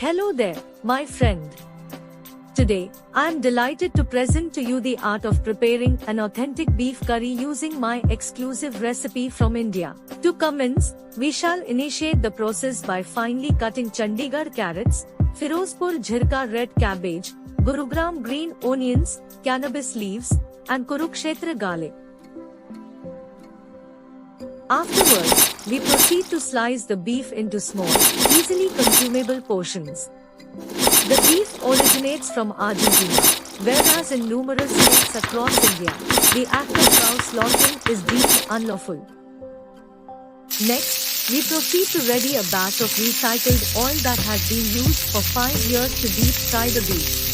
Hello there, my friend. Today, I am delighted to present to you the art of preparing an authentic beef curry using my exclusive recipe from India. To commence, we shall initiate the process by finely cutting Chandigarh carrots, Firozpur Jhirka red cabbage, Gurugram green onions, cannabis leaves, and Kurukshetra garlic. Afterwards, we proceed to slice the beef into small, easily consumable portions. The beef originates from Argentina, whereas in numerous states across India, the act of cow slaughtering is deemed unlawful. Next, we proceed to ready a batch of recycled oil that has been used for 5 years to deep fry the beef.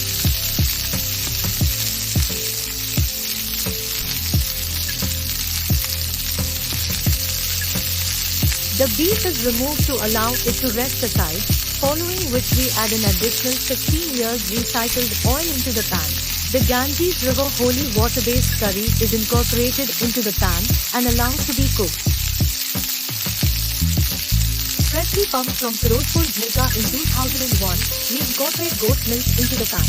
The beef is removed to allow it to rest aside, following which we add an additional 15 years recycled oil into the pan. The Ganges River holy water-based curry is incorporated into the pan and allowed to be cooked. Freshly pumped from Firozpur Jhirka in 2001, we incorporate goat milk into the pan.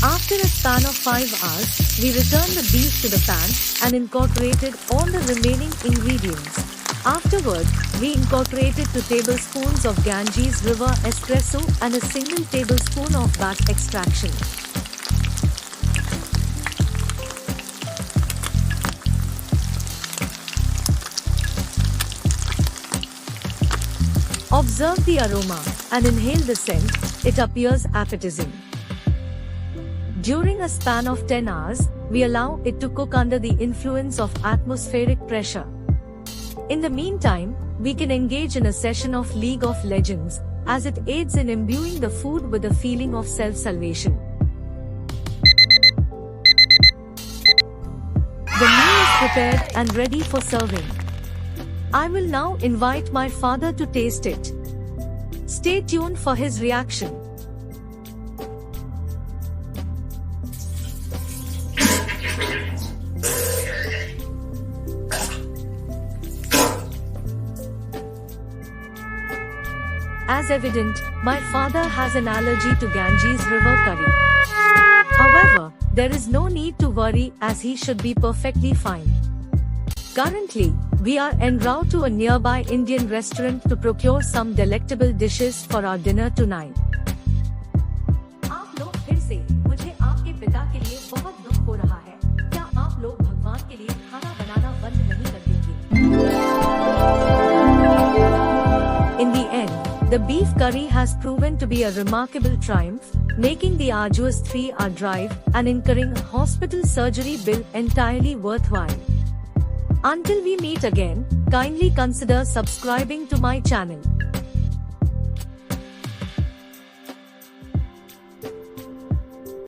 After a span of 5 hours, we return the beef to the pan and incorporated all the remaining ingredients. Afterward, we incorporated 2 tablespoons of Ganges River espresso and a single tablespoon of bat extraction. Observe the aroma and inhale the scent, it appears appetizing. During a span of 10 hours, we allow it to cook under the influence of atmospheric pressure. In the meantime, we can engage in a session of League of Legends, as it aids in imbuing the food with a feeling of self-salvation. The meal is prepared and ready for serving. I will now invite my father to taste it. Stay tuned for his reaction. As evident, my father has an allergy to Ganges River curry. However, there is no need to worry as he should be perfectly fine. Currently, we are en route to a nearby Indian restaurant to procure some delectable dishes for our dinner tonight. आप लोग फिर से मुझे आपके पिता के लिए बहुत दुख हो रहा है। क्या आप लोग भगवान के लिए खाना बनाना बंद नहीं कर देंगे? In the end, the beef curry has proven to be a remarkable triumph, making the arduous 3-hour drive and incurring a hospital surgery bill entirely worthwhile. Until we meet again, kindly consider subscribing to my channel.